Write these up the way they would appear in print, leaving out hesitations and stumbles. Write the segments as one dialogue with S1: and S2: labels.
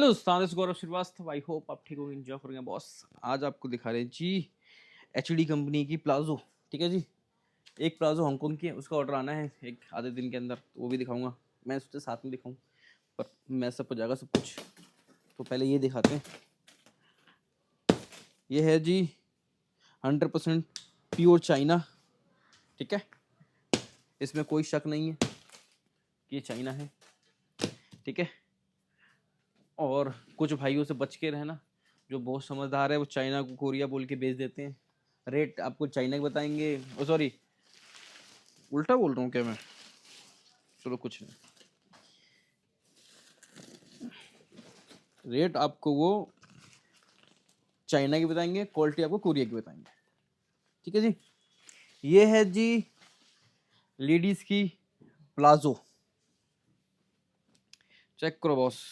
S1: Hello दोस्तों, गौरव Srivastava. I hope आप ठीक हो, एंजॉय करेंगे बॉस। आज आपको दिखा रहे हैं जी एचडी कंपनी की प्लाजो। ठीक है जी, एक प्लाजो हांगकांग की है, उसका ऑर्डर आना है एक आधे दिन के अंदर, तो वो भी दिखाऊंगा। मैं उसके साथ में दिखाऊं, पर मैं सब हो जाएगा सब कुछ। तो पहले ये दिखाते हैं। ये है जी 100% प्योर चाइना। ठीक है, इसमें कोई शक नहीं है कि ये चाइना है। ठीक है, और कुछ भाइयों से बच के रहना, जो बहुत समझदार है वो चाइना को कोरिया बोल के बेच देते हैं। रेट आपको चाइना के बताएंगे। ओ सॉरी, उल्टा बोल रहा हूँ क्या मैं? चलो कुछ नहीं, रेट आपको वो चाइना की बताएंगे, क्वालिटी आपको कोरिया की बताएंगे। ठीक है जी, ये है जी लेडीज की प्लाजो। चेक करो बॉस।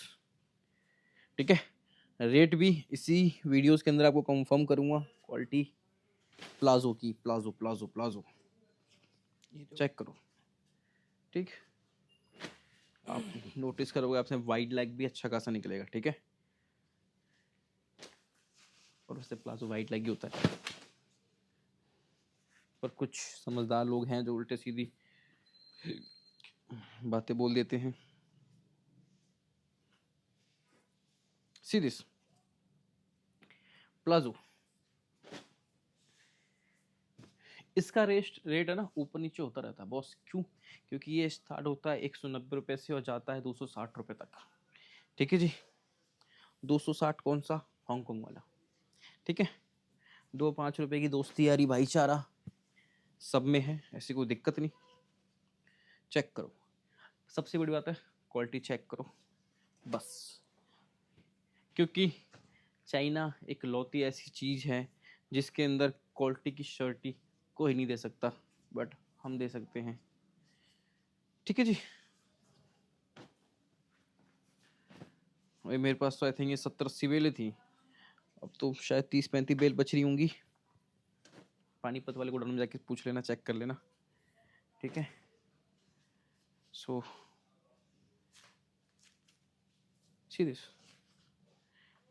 S1: ठीक है, रेट भी इसी वीडियोस के अंदर आपको कंफर्म करूंगा। क्वालिटी प्लाजो की, प्लाजो प्लाजो प्लाजो चेक करो। ठीक, आप नोटिस करोगे आपसे वाइड लेग भी अच्छा खासा निकलेगा। ठीक है, और उससे प्लाजो वाइड लेग ही होता है, पर कुछ समझदार लोग हैं जो उल्टे सीधी बातें बोल देते हैं। सी दिस प्लाजो, इसका रेट है ना ऊपर नीचे होता रहता है बॉस। क्यों? क्योंकि ये स्टार्ट होता है 190 रुपए से और जाता है 260 रुपए तक। ठीक है जी, 260 कौन सा? हांगकांग वाला। ठीक है, 2-5 रुपए की दोस्ती यारी भाईचारा सब में है, ऐसी कोई दिक्कत नहीं। चेक करो, सबसे बड़ी बात है क्वालिटी चेक करो बस। क्योंकि चाइना एक लौती ऐसी चीज है जिसके अंदर क्वालिटी की शर्टी कोई नहीं दे सकता, बट हम दे सकते हैं। ठीक है जी, मेरे पास तो आई थिंक ये 70-80 बेलें थी, अब तो शायद 30-35 बेल बच रही होंगी। पानीपत वाले गोडाउन में जाके पूछ लेना, चेक कर लेना। ठीक है, सो सी दिस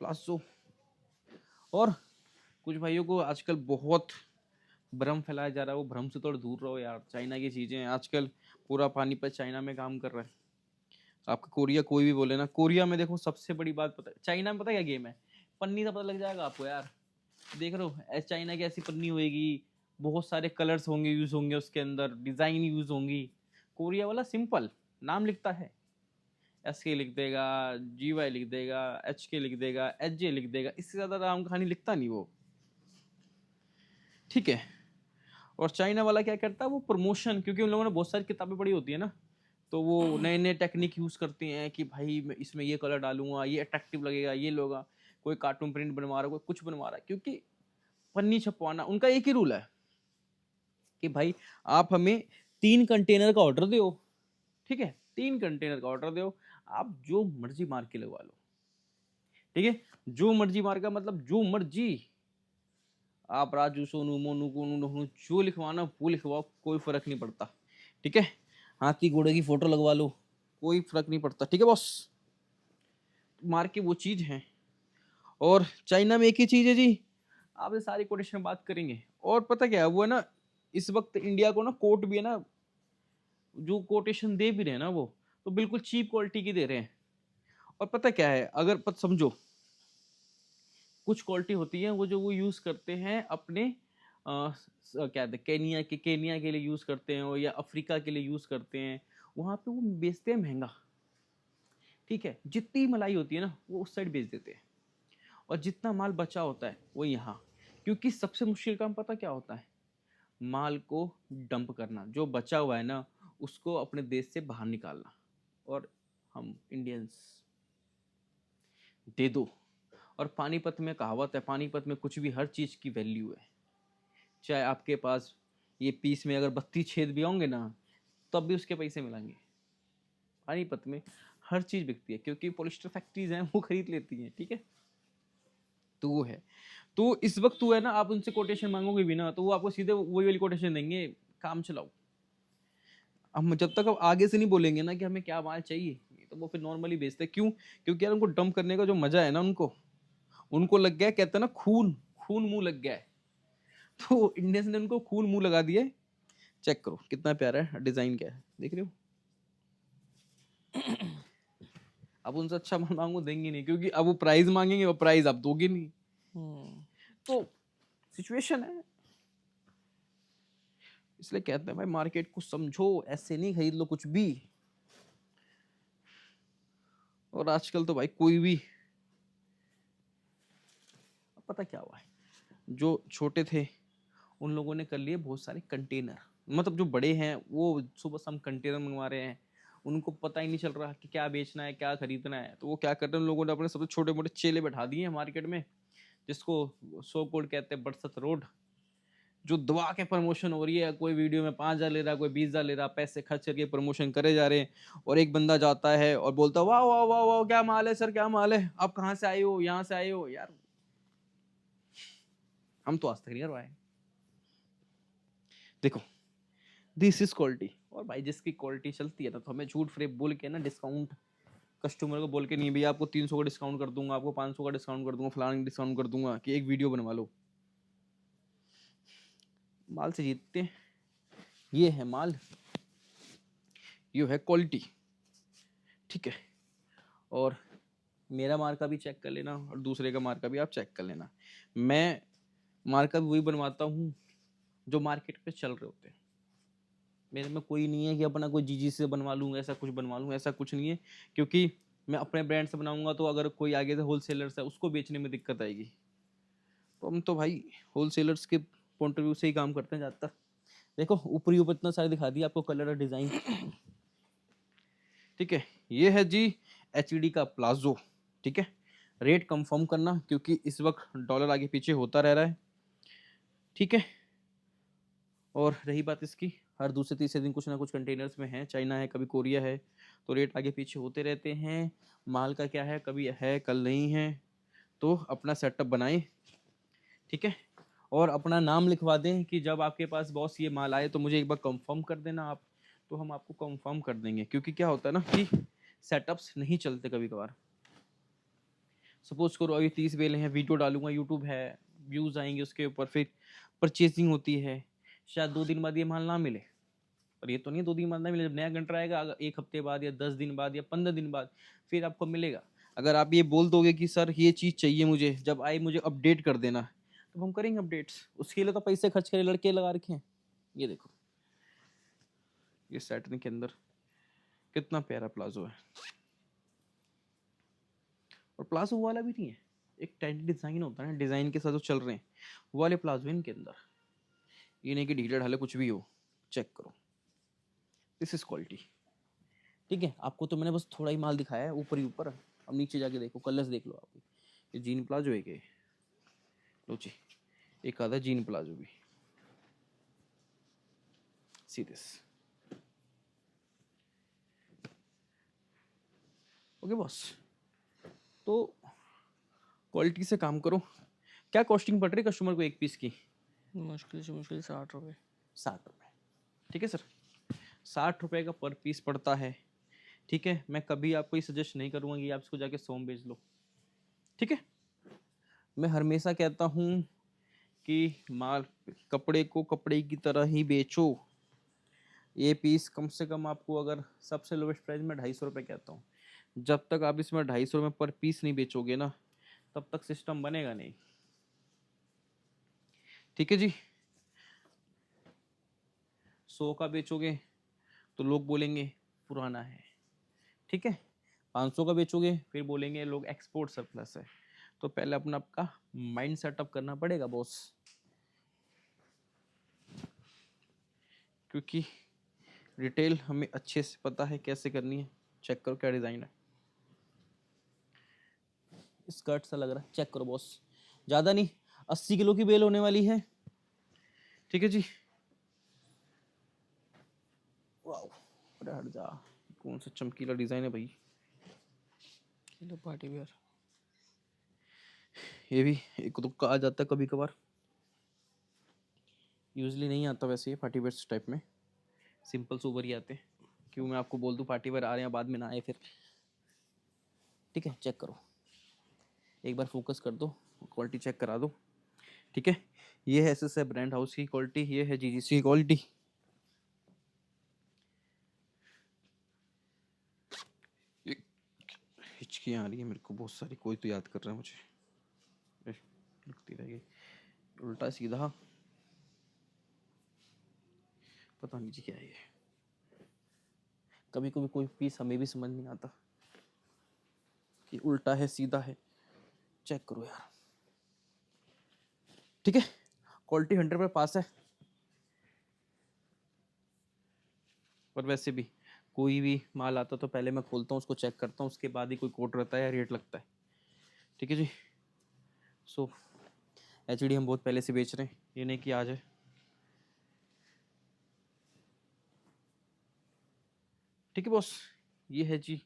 S1: प्लाजो। और कुछ भाइयों को आजकल बहुत भ्रम फैलाया जा रहा है, वो भ्रम से थोड़ा दूर रहो यार। चाइना की चीजें आजकल पूरा पानीपत चाइना में काम कर रहा है। आपका कोरिया कोई भी बोले ना, कोरिया में देखो सबसे बड़ी बात पता है, चाइना में पता क्या गेम है? पन्नी का पता लग जाएगा आपको यार। देख रहे हो चाइना की ऐसी पन्नी होएगी, बहुत सारे कलर्स होंगे, यूज होंगे उसके अंदर, डिजाइन यूज होंगी। कोरिया वाला सिंपल नाम लिखता है, एस के लिख देगा, जी वाई लिख देगा, एच के लिख देगा, एच जे लिख देगा, इससे ज्यादा नाम कहानी लिखता नहीं वो। ठीक है, और चाइना वाला क्या करता है, वो प्रमोशन, क्योंकि उन लोगों ने बहुत सारी किताबें पढ़ी होती है ना, तो वो नए नए टेक्निक यूज करते हैं कि भाई मैं इसमें ये कलर डालूंगा, ये अट्रैक्टिव लगेगा, ये लोग कोई कार्टून प्रिंट बनवा रहा है, कोई कुछ बनवा रहा है। क्योंकि पन्नी छपवाना उनका एक ही रूल है कि भाई आप हमें 3 कंटेनर का ऑर्डर दो। ठीक है, 3 कंटेनर का ऑर्डर दो, आप जो मर्जी मार के लगवा लो। ठीक है, जो मर्जी मार का मतलब जो मर्जी, आप राजू सोनू मोनू कोनू नोनू जो लिखवाना वो लिखवाओ, कोई फर्क नहीं पड़ता। ठीक है, हाथी घोड़े की फोटो लगवा लो, कोई फर्क नहीं पड़ता। ठीक है बॉस, मार के वो चीज है। और चाइना में एक ही चीज है जी, आपसे सारी कोटेशन बात करेंगे। और पता क्या है, वो है ना इस वक्त इंडिया को ना कोट भी है ना, जो कोटेशन दे भी रहे हैं ना वो तो बिल्कुल चीप क्वालिटी की दे रहे हैं। और पता क्या है, अगर पत समझो, कुछ क्वालिटी होती है वो जो वो यूज करते हैं अपने क्या कहते हैं, केनिया के लिए यूज करते हैं, या अफ्रीका के लिए यूज करते हैं, वहां पे वो बेचते हैं महंगा। ठीक है, जितनी मलाई होती है ना वो उस साइड बेच देते हैं, और जितना माल बचा होता है वो यहाँ। क्योंकि सबसे मुश्किल काम पता क्या होता है? माल को डंप करना, जो बचा हुआ है ना उसको अपने देश से बाहर निकालना। और हम इंडियंस दे दो। और पानीपत में कहावत है, पानीपत में कुछ भी हर चीज की वैल्यू है। चाहे आपके पास ये पीस में अगर 32 छेद भी होंगे ना, तब भी उसके पैसे मिलेंगे। पानीपत में हर चीज बिकती है, क्योंकि पॉलिस्टर फैक्ट्रीज हैं वो खरीद लेती हैं। ठीक है, तो वो है। तो इस वक्त वो है ना, आप उनसे कोटेशन मांगोगे भी ना तो वो आपको सीधे वही वाली कोटेशन देंगे, काम चलाओ। हम जब तक अब आगे से नहीं बोलेंगे ना कि हमें क्या माल चाहिए, तो वो फिर नॉर्मली बेचते हैं। क्यों? क्योंकि यार उनको डंप करने का जो मजा है ना, उनको लग गया, कहते हैं ना, खून खून मुंह लग गया है। तो इंडियंस ने उनको खून मुंह लगा दिया है। चेक करो कितना प्यारा है, डिजाइन क्या है, देख रहे हो? अब उनसे अच्छा माल मांगो, देंगे नहीं, क्योंकि अब वो प्राइस मांगेंगे और प्राइस आप दोगे नहीं। तो सिचुएशन है, इसलिए कहते हैं भाई मार्केट को समझो, ऐसे नहीं खरीद लो कुछ भी। और आजकल तो भाई कोई भी, पता क्या हुआ है, जो छोटे थे उन लोगों ने कर लिए बहुत सारे कंटेनर, मतलब जो बड़े हैं वो सुबह शाम कंटेनर मंगवा रहे हैं, उनको पता ही नहीं चल रहा कि क्या बेचना है क्या खरीदना है। तो वो क्या कर रहे हैं, उन लोगों ने अपने सबसे छोटे मोटे चेले बैठा दिए हैं मार्केट में, जिसको सो कोल्ड कहते हैं, बरसत रोड, जो दवा के प्रमोशन हो रही है। कोई वीडियो में 5,000 ले रहा, कोई 20,000 ले रहा, पैसे खर्च करके प्रमोशन करे जा रहे हैं। और एक बंदा जाता है और बोलता है वाह वाह वाह वाह, क्या माल है सर, क्या माल है, आप कहाँ से आए हो, यहाँ से आए हो। यार हम तो आज तक नहीं करवाए। देखो, दिस इज क्वालिटी। और भाई जिसकी क्वालिटी चलती है ना, तो हमें झूठ फ्रेब बोल के ना, डिस्काउंट कस्टमर को बोल के नहीं, भैया आपको 300 का डिस्काउंट कर दूंगा, आपको 500 का डिस्काउंट कर दूंगा, फलाना डिस्काउंट कर दूंगा कि एक वीडियो बनवा लो। माल से जीतते हैं, ये है माल, ये है क्वालिटी, ठीक है। और मेरा मार्का भी चेक कर लेना और दूसरे का मार्का भी आप चेक कर लेना। मैं मार्का भी वही बनवाता हूँ जो मार्केट पे चल रहे होते हैं। मेरे में कोई नहीं है कि अपना कोई जीजी से बनवा लूँगा, ऐसा कुछ बनवा लूँगा, ऐसा कुछ नहीं है। क्योंकि मैं अपने ब्रांड से बनाऊंगा तो अगर कोई आगे से होलसेलर्स है उसको बेचने में दिक्कत आएगी। तो हम तो भाई होलसेलर्स के पॉइंट ऑफ व्यू से ही काम करते हैं ज़्यादातर। देखो ऊपरी ऊपर इतना सारा दिखा दिया आपको, कलर और डिज़ाइन, ठीक है। ये है जी HED का प्लाजो, ठीक है। रेट कंफर्म करना, क्योंकि इस वक्त डॉलर आगे पीछे होता रह रहा है, ठीक है। और रही बात इसकी, हर दूसरे तीसरे दिन कुछ ना कुछ कंटेनर्स में है, चाइना है, कभी कोरिया है, तो रेट आगे पीछे होते रहते हैं। माल का क्या है, कभी है कल नहीं है। तो अपना सेटअप बनाएं, ठीक है। और अपना नाम लिखवा दें कि जब आपके पास बॉस ये माल आए तो मुझे एक बार कंफर्म कर देना आप, तो हम आपको कंफर्म कर देंगे। क्योंकि क्या होता है ना कि सेटअप्स नहीं चलते कभी कभार। सपोज करो अभी 30 बेले हैं, वीडियो डालूंगा, यूट्यूब है, व्यूज आएंगे उसके ऊपर, फिर परचेसिंग होती है, शायद 2 दिन बाद ये माल ना मिले। पर ये तो नहीं 2 दिन बाद ना मिले, जब नया घंटा आएगा, अगर 1 हफ्ते बाद या 10 दिन बाद या 15 दिन बाद फिर आपको मिलेगा। अगर आप ये बोल दोगे कि सर ये चीज़ चाहिए मुझे, जब आए मुझे अपडेट कर देना, तो हम करेंगे अपडेट्स। उसके लिए तो पैसे खर्च करे लड़के लगा रखे हैं। ये देखो, ये सैटर्न के अंदर कितना प्यारा प्लाजो है। और प्लाजो वाला भी नहीं है, एक टाइट डिजाइन होता है ना, डिजाइन के साथ जो चल रहे हैं वो वाले प्लाजो इनके अंदर। ये नहीं कि ढीले ढाले कुछ भी हो। चेक करो, दिस इज क्वालिटी, ठीक है। आपको तो मैंने बस थोड़ा ही माल दिखाया है ऊपर ही ऊपर, अब नीचे जाके देखो, कलर्स देख लो आप। ये जीन प्लाजो है कि लो जी, एक आधा जीन प्लाजो भी, सी दिस, ओके बॉस। तो क्वालिटी से काम करो। क्या कॉस्टिंग पड़ रही है कस्टमर को एक पीस की?
S2: मुश्किल से मुश्किल 60 रुपये।
S1: 60 रुपये, ठीक है सर। 60 रुपये का पर पीस पड़ता है, ठीक है। मैं कभी आपको ये सजेस्ट नहीं करूँगा कि आप इसको जाके 100 में बेच लो, ठीक है। मैं हमेशा कहता हूँ कि माल, कपड़े को कपड़े की तरह ही बेचो। ये पीस कम से कम आपको, अगर सबसे लोवेस्ट प्राइस में 250 रुपये कहता हूँ, जब तक आप इसमें 250 में पर पीस नहीं बेचोगे ना, तब तक सिस्टम बनेगा नहीं, ठीक है जी। 100 का बेचोगे तो लोग बोलेंगे पुराना है, ठीक है। 500 का बेचोगे फिर बोलेंगे लोग एक्सपोर्ट सरप्लस है। तो पहले अपना आपका माइंड सेटअप करना पड़ेगा बॉस, क्योंकि रिटेल हमें अच्छे से पता है कैसे करनी है। चेक करो क्या डिज़ाइन है, स्कर्ट सा लग रहा है, चेक करो बॉस। ज़्यादा नहीं, 80 किलो की बेल होने वाली है, ठीक है जी। वाह, अरे हट जा, कौन सा चमकीला डिज़ाइन है भाई।
S2: Kilo party wear.
S1: ये भी एक तुक्का आ जाता है कभी कभार, यूजली नहीं आता वैसे ये पार्टी वेयर टाइप में, सिंपल सोबर ही आते हैं। क्यों मैं आपको बोल दूं पार्टी वेयर आ रहे हैं बाद में ना आए फिर। ठीक है, चेक करो, एक बार फोकस कर दो, क्वालिटी चेक करा दो, ठीक है। ये है एसएसआई ब्रांड हाउस की क्वालिटी, ये है जीजीसी की क्वालिटी। हिचकियाँ आ रही है मेरे को बहुत सारी, कोई तो याद कर रहा है मुझे, लिखती रह गई, उल्टा सीधा, पता नहीं जी क्या है ये। कभी कभी कोई पीस हमें भी समझ नहीं आता कि उल्टा है सीधा है, चेक करो यार, ठीक है। क्वालिटी 100 पे पास है। पर वैसे भी कोई भी माल आता तो पहले मैं खोलता हूँ, उसको चेक करता हूँ, उसके बाद ही कोई कोड रहता है या रेट लगता है, ठीक है जी। सो एचडी हम बहुत पहले से बेच रहे हैं, ये नहीं कि आज है। ठीक है बॉस, ये है जी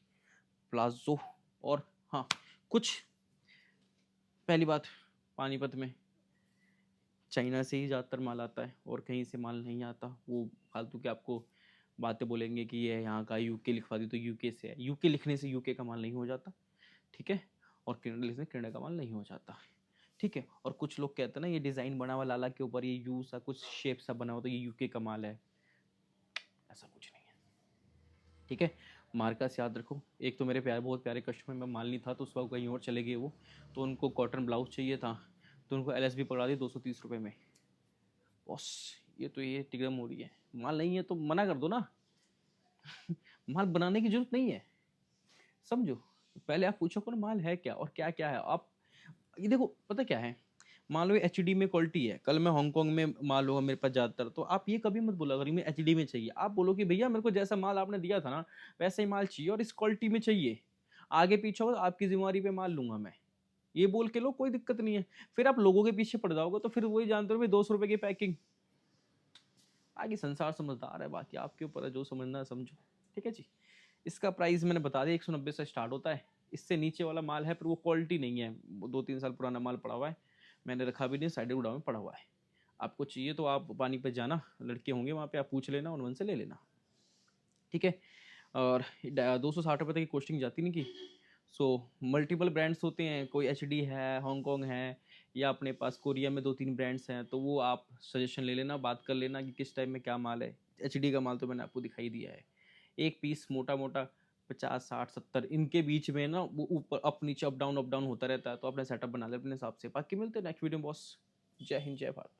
S1: प्लाजो। और हाँ, कुछ पहली बात, पानीपत में चाइना से ही ज़्यादातर माल आता है और कहीं से माल नहीं आता। वो फालतू के आपको बातें बोलेंगे कि ये यहाँ का यूके लिखवा दी तो यूके से है। यूके लिखने से यूके का माल नहीं हो जाता, ठीक है। और कनाडा लिखने से कनाडा का माल नहीं हो जाता, ठीक है। और कुछ लोग कहते हैं ना ये डिज़ाइन बना हुआ लाला के ऊपर, ये यू सा कुछ शेप सा बना हुआ तो ये यूके का माल है, ऐसा कुछ नहीं है, ठीक है। मार्का से याद रखो। एक तो मेरे प्यारे बहुत प्यारे कस्टमर में माल नहीं था तो उस वक्त कहीं और चले गए वो, तो उनको कॉटन ब्लाउज चाहिए था तो उनको एलएसबी पकड़ा दी 230 रुपये में। बॉस ये टिगड़म हो रही है, माल नहीं है तो मना कर दो ना। माल बनाने की जरूरत नहीं है, समझो। पहले आप पूछो कौन माल है क्या और क्या क्या है। आप ये देखो, पता क्या है, मान लो एचडी में क्वालिटी है, कल मैं हांगकांग में माल होगा मेरे पास ज़्यादातर, तो आप ये कभी मत बोला अगर मैं एचडी में चाहिए, आप बोलो कि भैया मेरे को जैसा माल आपने दिया था ना वैसा ही माल चाहिए और इस क्वालिटी में चाहिए, आगे पीछे होगा आपकी जिम्मेवारी पे माल लूंगा मैं, ये बोल के लो, कोई दिक्कत नहीं है। फिर आप लोगों के पीछे पड़ जाओगे तो फिर वही जानते हो भाई 200 रुपये की पैकिंग। आगे संसार समझदार है, बाकी आपके ऊपर है, जो समझना है समझो, ठीक है जी। इसका प्राइस मैंने बता दिया 190 से स्टार्ट होता है, इससे नीचे वाला माल है पर वो क्वालिटी नहीं है, 2-3 साल पुराना माल पड़ा हुआ है, मैंने रखा भी नहीं, साइड गुड़ा में पड़ा हुआ है। आपको चाहिए तो आप पानी पे जाना, लड़के होंगे वहाँ पे, आप पूछ लेना, उनसे ले लेना, ठीक है। और 260 रुपये तक की कॉस्टिंग जाती नहीं की। सो मल्टीपल ब्रांड्स होते हैं, कोई एचडी है, हांगकांग है, या अपने पास कोरिया में 2-3 ब्रांड्स हैं, तो वो आप सजेशन ले लेना, बात कर लेना कि किस टाइप में क्या माल है। एचडी का माल तो मैंने आपको दिखाई दिया है, एक पीस मोटा मोटा 50, 60, 70 इनके बीच में ना, वो ऊपर अप नीचे अप डाउन होता रहता है, तो अपने सेटअप बना ले अपने हिसाब से। बाकी मिलते हैं नेक्स्ट वीडियो में बॉस। जय हिंद, जय भारत।